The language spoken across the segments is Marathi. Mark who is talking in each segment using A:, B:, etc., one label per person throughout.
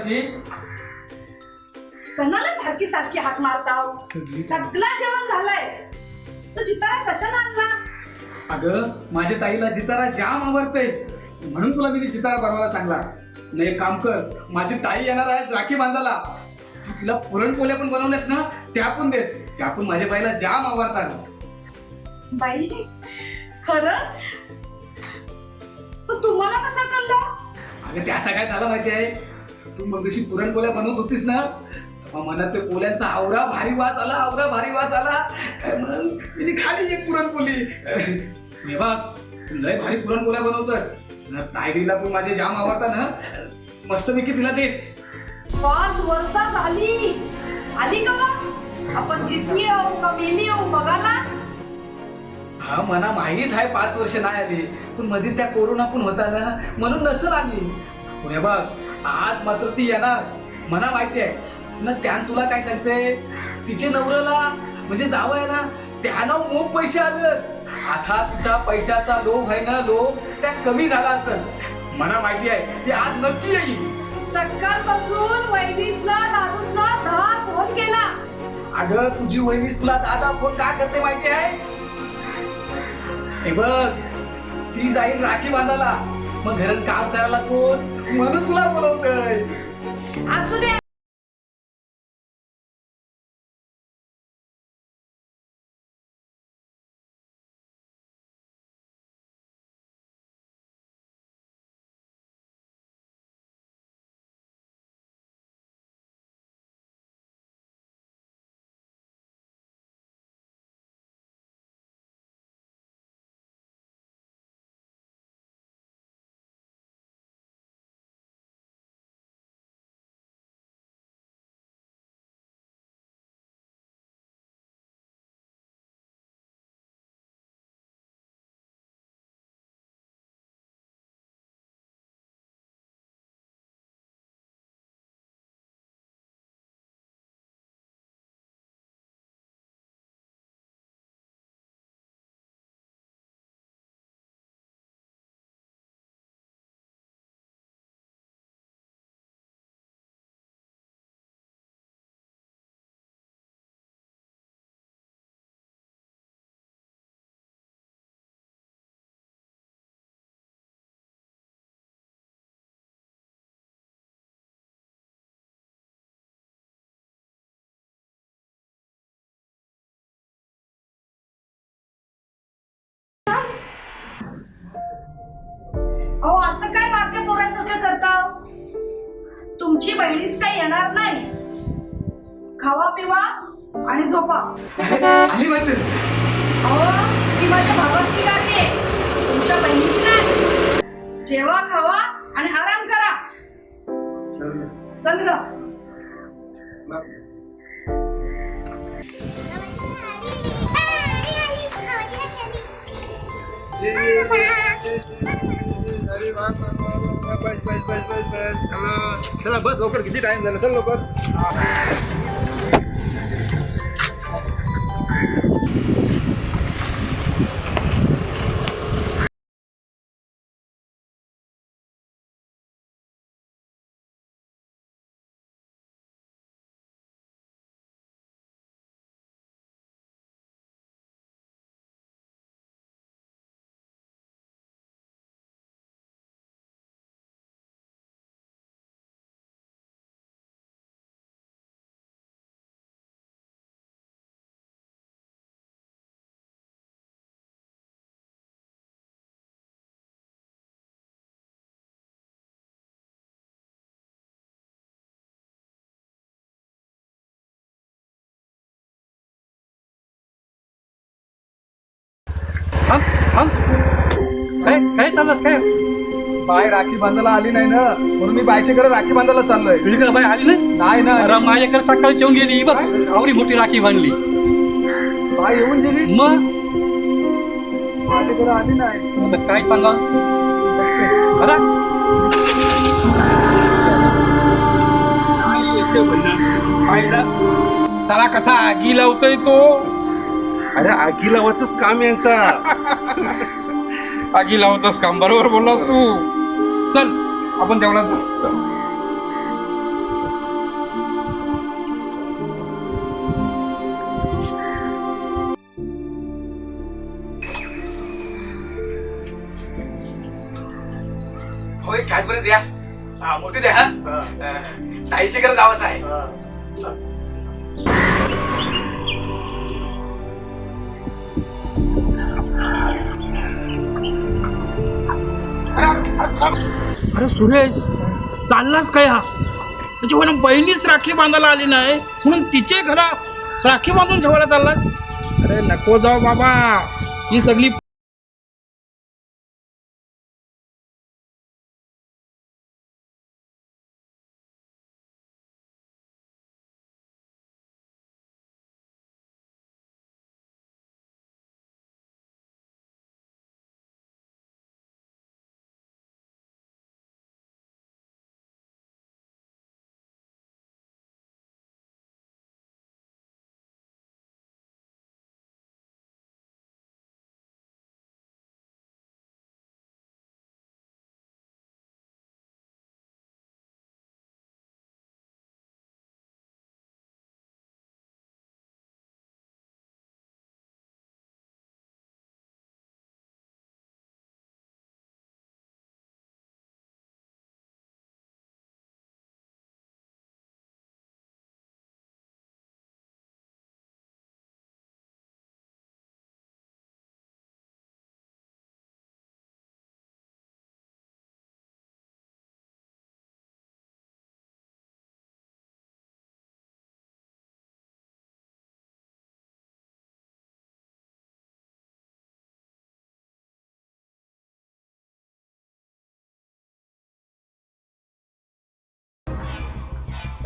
A: अशी?
B: कोणाला सारखी सारखी हाक मारताव? सगळा जेवण झालंय, तो चितारा कशाला आणला?
A: अगं माझ्या ताईला जितारा जाम आवडतंय, म्हणून तुला मी जितारा बनवायला सांगला. नाही एक काम कर, माझी ताई येणार आहे राखी बांधायला, तू तिला पुरणपोळ्या पण बनवल्यास ना, त्या पण देस. त्या पण माझ्या बाईला जाम आवडतात.
B: बाई खरंच? तुम्हाला कसा कळला?
A: अगं त्याचा काय झालं माहिती आहे, तू मग जशी पुरणपोळ्या बनवत होतीस ना, तेव्हा मनात ते पोळ्यांचा आवरा भारी वास आला, आवरा भारी वास आला. मग मी खाली एक पुरणपोळी. हे बघ लय भारी पुरणपोळ्या बनवतस, ताईला पण माझे जाम आवडतात ना, मस्तपैकी तिला देस.
B: 5 वर्षात आली का मग? आपण जितकी येऊ का मेली येऊ बघायला?
A: हा मला माहीत आहे 5 वर्ष नाही आली, पण मध्ये त्या कोरोना पण होता ना, म्हणून नसल आली. पुणे बघ आज मात्र ती येणार, मला माहिती आहे ना. त्यान तुला काय सांगते, तिचे नवऱ्याला म्हणजे जावयाला त्यानं मोग पैसे आले. आता तिचा पैशाचा लोभ आहे ना, लोभ त्या कमी झाला असेल. मला माहिती आहे ती आज नक्की येईल.
B: सकाळपासून वहिनीसला दादूसला 10 फोन केला.
A: अगं तुझी वहिनीस तुला दादा फोन का करते माहिती आहे? हे बघ ती जाईल राखी बांधायला, मग घरात काम करायला कोण, म्हणून तुला बोलवतोय.
B: असू दे. अहो असं काय बारक्या पोरासारखं करताव? तुमची बहिणीच काही येणार नाही. खावा पिवा आणि झोपा.
A: आली वाटत.
B: अहो ती माझ्या भावाची गाडी आहे, तुमच्या बहिणीची नाही. जेवा खावा आणि आराम करा. चल ग.
C: चला बस लवकर, किती टाइम झाला, चल लवकर.
A: काय चाललंस काय? बाय राखी बांधायला आली नाही ना, म्हणून मी बायच्या घरी राखी बांधायला चाललोय.
D: तुझ्याकडे बाई आली
A: नाही ना.
D: अरे माझ्याकडे सकाळी येऊन गेली बघ, आवडी मोठी राखी बांधली.
A: बाय येऊन गेली,
D: मग
A: माझ्या घरी आली नाही.
D: आता काय सांगा
C: साला कसा आगी लावतोय तो. अरे आगी लावायचंच काम यांचा.
D: आगी लावतस काम, बरोबर बोललास तू. चल आपण तेवढा
A: शाळेपर्यंत या. हा मोठी द्या. हा ताईची गरज आवाज आहे.
E: अरे सुरेश, चाललास काय हा? त्याच्यामुळे बहिणीच राखी बांधायला आली नाही म्हणून तिचे घरा राखी बांधून ठेवायला चाललास? अरे नको जाऊ बाबा, ही सगळी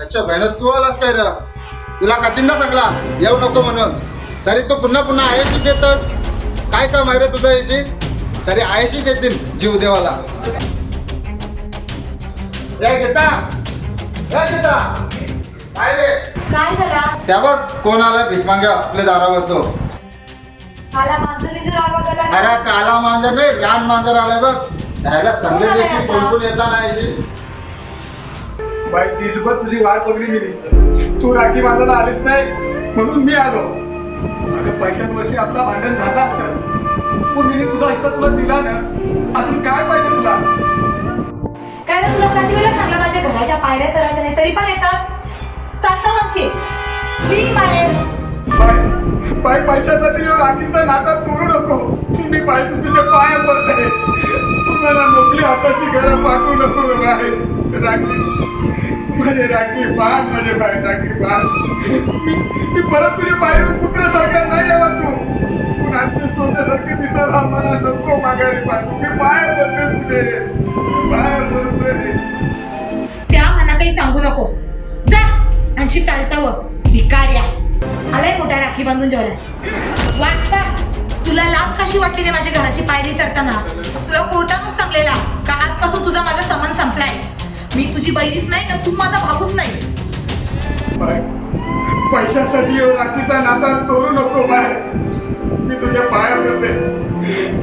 F: अच्छा बहिण, तू आलास काय रे? तुला कातिंदा सांगला येऊ नको म्हणून, तरी तू पुन्हा पुन्हा आयशीच येतस. काय काम आहे रे तुझं याची? तरी आयशीच येतील जीव देवाला. रे घेता काय रे?
B: काय झाला?
F: त्या बघ कोण आला भीक माग्या आपल्या दारावर. तो
B: मला मांजर बिंजर आवाजाला
F: अरे काला मांजर नाही, रान मांजर आलाय बघ. त्याला चांगले दिवशी कोण येता नाही.
A: बाई दिसभर तुझी वाट बघली मी. तू राखी बांधायला आलीच नाही म्हणून मी आलो. अगं पैशांवर्षी आपला भांडण झाला असेल, पण मी तुझा हिस्सा तुला दिला ना. अजून काय पाहिजे तुला?
B: काय रे, तुला किती वेळा सांगला माझ्या घराच्या पायऱ्या तराशा नाही तरी पण येतात. चालतं म्हणशील ती बाहेर.
A: बाई पैशासाठी राखीचा नाता तोडू नको. मी पाहिजे तुझ्या पाया पडते. मला मोकली हाताशी घरा पाठवू नको बाहेर. राखी माझे राखी बाण, माझे बाय राखी बाण. मी परत तुझ्या पायावर कुत्र्यासारखा नाही यावा. तू आमच्या सोन्यासारखे दिसायला मला नको माघारी पाठवू. मी पाया पडते तुझे, पाया पडते.
B: त्या मना काही सांगू नको. जा आणखी चालतं व भिकाऱ्या आलाय मोठ्या राखी बांधून जेवला. वाट पा तुला लाज कशी वाटली रे माझ्या घराची पायरी चढताना? तुला कोर्टातच सांगलेला का आजपासून तुझा माझा संबंध संपलाय. मी तुझी बहिणीच नाही तर तू माझा भाऊच नाही.
A: पैशासाठी राखीचा नाता तोडू नको बाय. मी तुझ्या पाया पडते,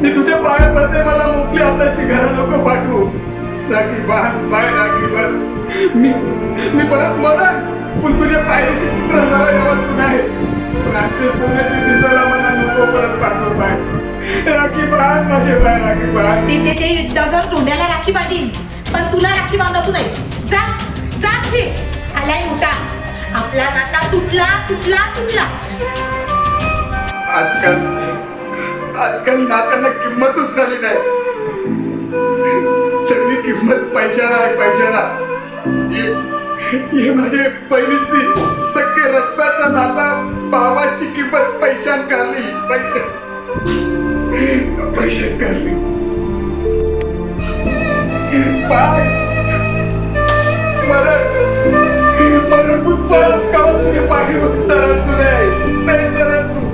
A: मी तुझ्या पाया पडते. मला मोकली हाताशी घरा नको पाठवू. राखी बाण बाय, राखी बाण. मी परत मरण, पण तुझ्या पायाशी कुत्रा झाला यावा तू नाही. पण आजच्या सोन्याची दिसायला मला नको परत पाठवू बाय. राखी बाण माझे बाय, राखी बाण.
B: ते डगर तोंड्याला राखी बांधीन, पण तुला राखी बांधत नाही. जा जा आलाय मोठा. आपला नाता तुटला तुटला तुटला.
A: आजकाल नात्यांना किंमतच झाली नाही. सगळी किंमत पैशाला आहे, पैशाला. हे माझे पहिलीची सख्खे रक्ताचा नाता भावाची किंमत पैशान काढली. पैशान काढली. पाय मरण का तुझे पाय चला तू नाही चला तू.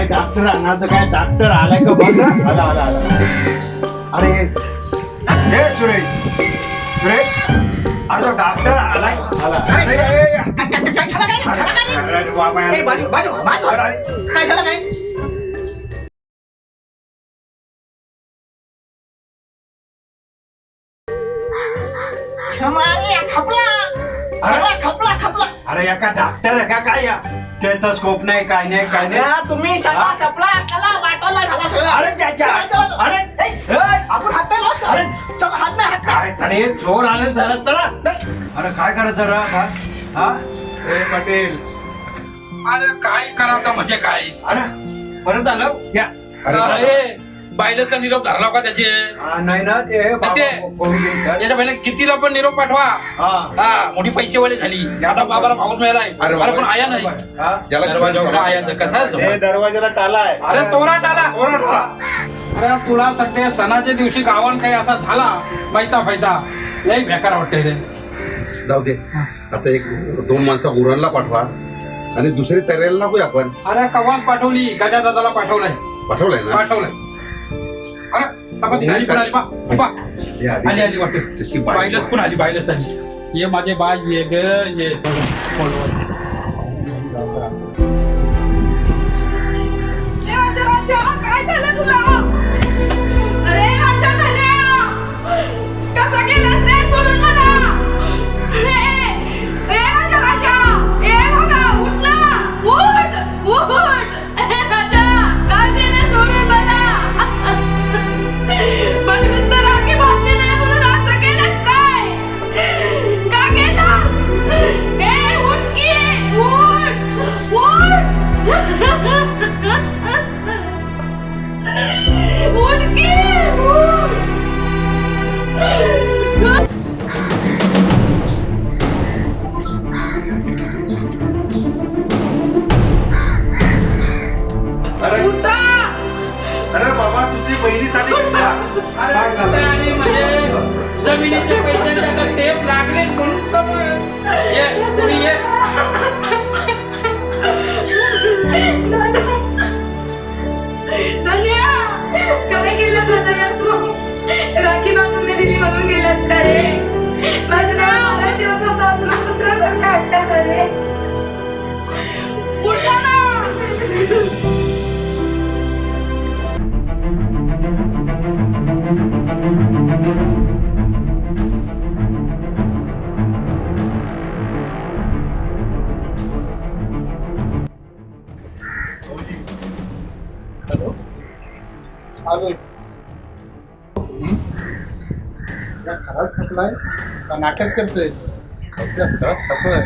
C: डॉक्टर आणणार तर काय डॉक्टर आलाय का बघ आला आला आला अरे हे सुरेश सुरेश अरे डॉक्टर आलाय आला
E: काय झालं काय
C: अरे एका डॉक्टर आहे का काय या स्टेथोस्कोप नाही काय नाही काय नाही
E: तुम्ही सगळा सपला त्याला वाटवला झाला सगळं
C: अरे ज्याच्या अरे
E: आपण हात नाही लावत.
C: अरे
E: चला हात नाही हात
C: काय साडे जोर आले जरा जरा अरे काय करत जरा हा ए पटेल
E: अरे काय करायचं म्हणजे काय
C: अरे परत आलं या
E: अरे बायलेचा निरोप धरला का त्याचे
C: नाही ना ते
E: याच्या पहिले कितीला पण निरोप पाठवा हा मोठी पैसेवाली झाली आता बाबाला पाऊस मिळालाय अरे पण आया नाही दरवाजा आया कसा
C: दरवाजाला टालाय
E: अरे तोरा टाला अरे तुला सध्या सणाच्या दिवशी गावान काही असा झाला मैता फायदा लई बेकार वाटतंय रे
G: जाऊ दे आता एक 2 माणसं उरणला पाठवा आणि दुसरी तयारीला नको आपण
E: अरे कवाच पाठवली गजा दादाला पाठवलाय
G: पाठवलंय ना
E: पाठवलंय अरे आली पण आली बा आली आली वाटत बायलच पण आली बायलच आली ये माझे बाय ये ग ये
B: काय झालं तुला अरे माझ्या धन्या कसा गेलास रे सोडून मला रे माझ्या राजा ए बघा उठ ना उठ उठ राजा काय गेलं सोडून मला पण नुसतं राखी बांधली नाही म्हणून असं केलंस काय का केलं ए उठ की उठ उठ उठ की
C: अरे बाबा तुझी बहिणीसाठी
E: आणि म्हणजे जमिनीच्या पैशाच्या टेप लागलेच म्हणून समज ये पुढे ये
B: धन्या काय केलं दादा तू राखी बांधून नाही दिली म्हणून गेलास का रे माझ्या नावाला जीवाचा सासरा पुत्रासारखा हट्ट रे उठा ना
F: तुला खराच थकलाय का नाटक करतोय
E: खरंच थकलोय.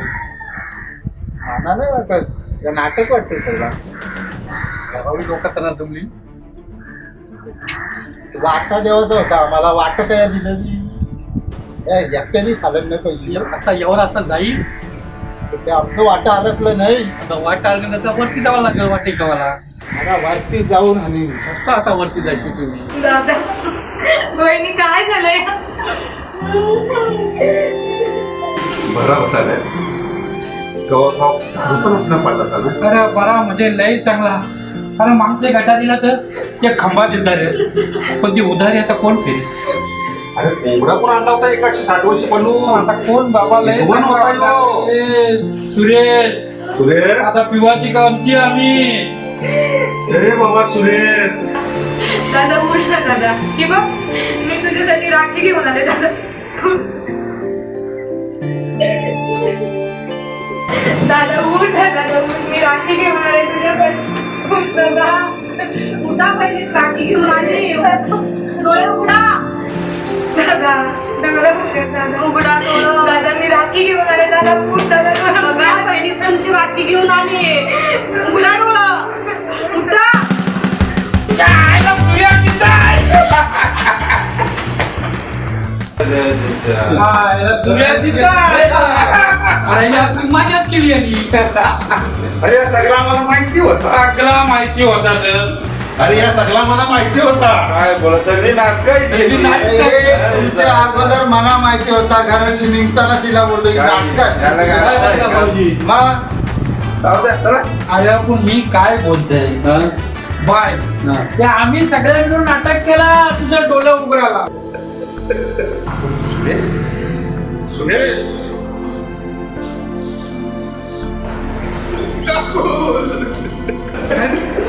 F: मला नाही वाटत तुला नाटक वाटतंय सगळा
E: एवढी डोक्यात ना जमली.
F: वाटा देवाचा होता मला वाटा काय दिलं एकट्याने खाल्लं नाही पैसे
E: असा एवढा असा जाईल
F: ते आमचं वाटा अडकलं नाही
E: आता वाट आलं तर वरती जावं लागेल वाटे गावाला.
F: मला वरती जाऊन आणि
E: कसं आता वरती जायची तुम्ही?
B: दादा वहिनी काय झालंय
G: बरा होता रे गवत पण पडला होता
E: अरे बरा म्हणजे लय चांगला. कारण मागच्या गटारीला तर एक खंबा देतात रे, पण ती उधारी आता कोण फेरी?
G: अरे कोंबडा पण आणला होता 160 वर्षी बनू.
E: आता कोण बाबा लय
G: दोन
E: चांगला
G: होता यो.
E: ए, सुरेश
G: सुरेश
E: आता पिवाची का आमची आम्ही.
G: अरे बाबा सुरेश
B: दादा उठ ना दादा की बघ मी तुझ्यासाठी राखी घेऊन आले दादा दादा उठ ना दादा उठ मी राखी घेऊन आले तुझ्यासाठी उठ दादा उठा पहिलीच राखी घेऊन आले डोळे उघडा दादा डोळे उघडा दादा मी राखी घेऊन आले दादा उठ दादा बघा पहिलीच राखी घेऊन आले उघडा डोळा उठा
E: मजाच केली यांनी.
G: अरे या सगळा मला माहिती होता.
E: सगळा माहिती होता तर.
G: अरे या सगळा मला माहिती होता. काय बोला सगळी
E: सगळी नाटकं.
F: तुमच्या अगोदर मला माहिती होता घराची निघताना तिला बोललो की नाटक
G: याला काय
E: काय बोलता भाऊजी?
F: मग
E: अरे पण मी काय बोलतोय हं? बाय ते आम्ही सगळ्या मिळून नाटक केला तुझं डोलं उघडाला.
G: सुरेश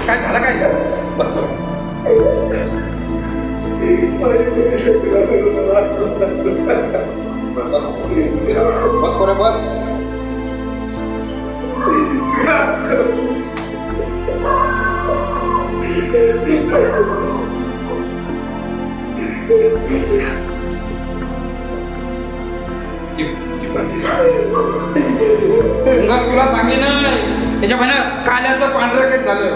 E: काय झालं काय बस बरं बस. तुला सांगली नाही त्याच्या महिना काल्याचं पांढरं काय झालं.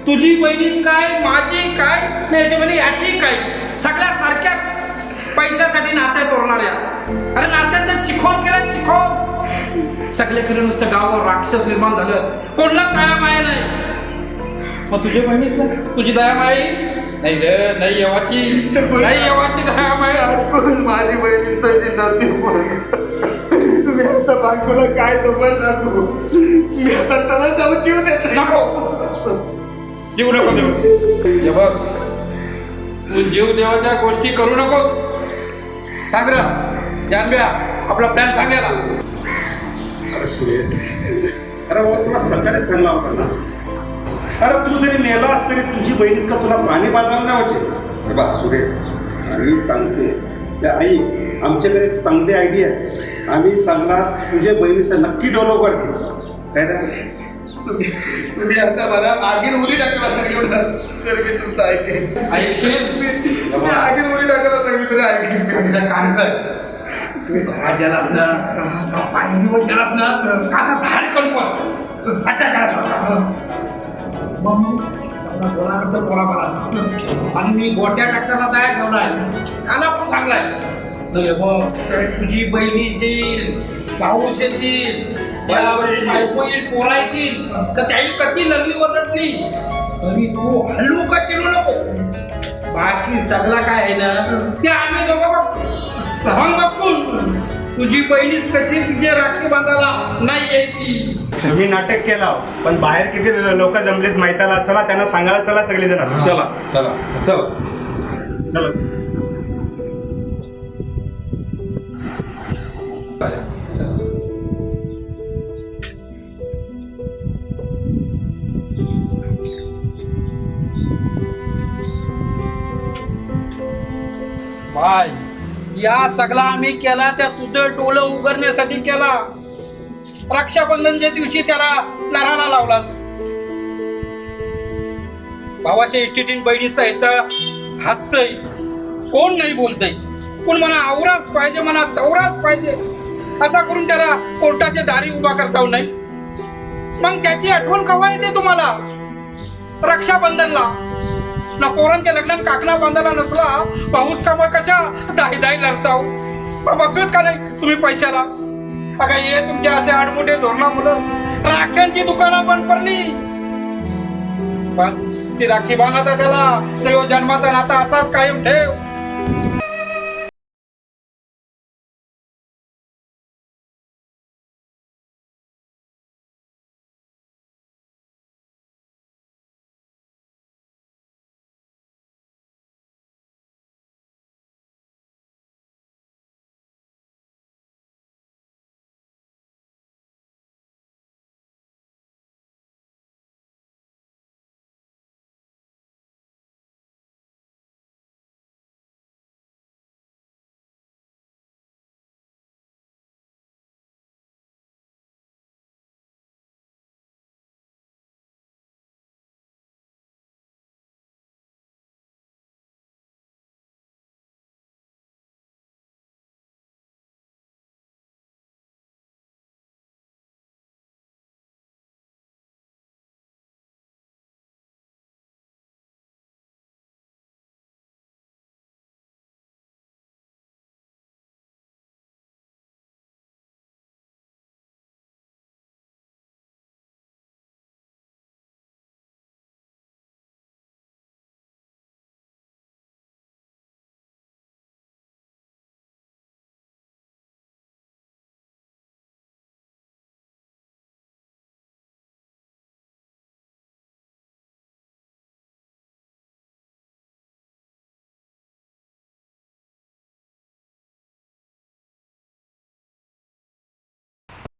E: तुझी बहिणीच काय माझी काय नाही याच्या महिने याची काय सगळ्या सारख्या पैशासाठी नात्या तोरणाऱ्या. अरे नात्याचं चिखोल केलं चिखोल. सगळ्याकडे नुसतं गावावर राक्षस निर्माण झालं. कोणला दया माया नाही. मग तुझी बहिणीच काय तुझी दया माई नाही रे नाही येवाची नाही येवाची दया माया.
F: माझी बहिणी तशी नव्हती मी आता बायकोला काय खबर सांगू मी आता त्याला जाऊ जीव देत
E: नको जीव नको देऊ. हे बघ तू जीव देवाच्या गोष्टी करू नको. सांग र जानव्या आपला प्लॅन सांगायला.
G: अरे सुरेश अरे बाबा तुला सकाळीच सांगला होता ना. अरे तू जरी मेलास तरी तुझी बहिणीच का तुला पाणी बांधायला नाही व्हायचे. बा सुरेश आम्ही सांगते त्या आई आमच्याकडे चांगली आयडिया आहे. आम्ही सांगणार तुझ्या बहिणीचा नक्की डोलं उघडते काय ना.
F: तुम्ही आता मला आगीन उली टाकला सांगितलं तर मी तुमचं ऐकेन
E: ऐकशील
F: आगीन उली टाकला तर मी तुला ऐकेन
E: काम कर. गेलास ना पाणी गेलास ना कसा धाड करून अटॅक करायचा. आणि मी गोट्या टाकताना तयार ठेवलाय त्याला पण सांगलाय तुझी बहिणी येईल भाऊ येतील बायको येईल पोरा येतील तर त्याही कधी लगली ओरडली तरी तू हल्लू का चिरू नको. बाकी सगळा काय आहे ना ते आम्ही दोघं सहन बघून तुझी बहिणीच कशी तुझे राखी बांधायला नाही यायची.
C: मी नाटक केला पण बाहेर किती लोक जमलेत माहिताला. चला त्यांना सांगायला चला सगळे जण.
G: चला चला चला
C: चला
E: बाय या सगळा आम्ही केला त्या तुझं डोलं उघडण्यासाठी केला. रक्षाबंधनच्या दिवशी त्याला लढायला लावलास. भावाच्या इष्टीटीन बहिणीचा हिस्सा हसतय कोण नाही बोलतय. पण मला आवराच पाहिजे, मला तवराच पाहिजे असा करून त्याला कोर्टाच्या दारी उभा करता नाही. मग त्याची आठवण केव्हा येते तुम्हाला? रक्षाबंधनला ना पोरांच्या लग्नात काकणा बांधायला नसला, पाऊस कामा कशा दाई दाई लढताव. बसवेत का नाही तुम्ही पैशाला? अगं ये तुमच्या असे आडमोठे धोरणामुळं राख्यांची दुकानं बंद पडली. पण ती राखी बांधता त्याला जन्माचा नाता असाच कायम ठेव.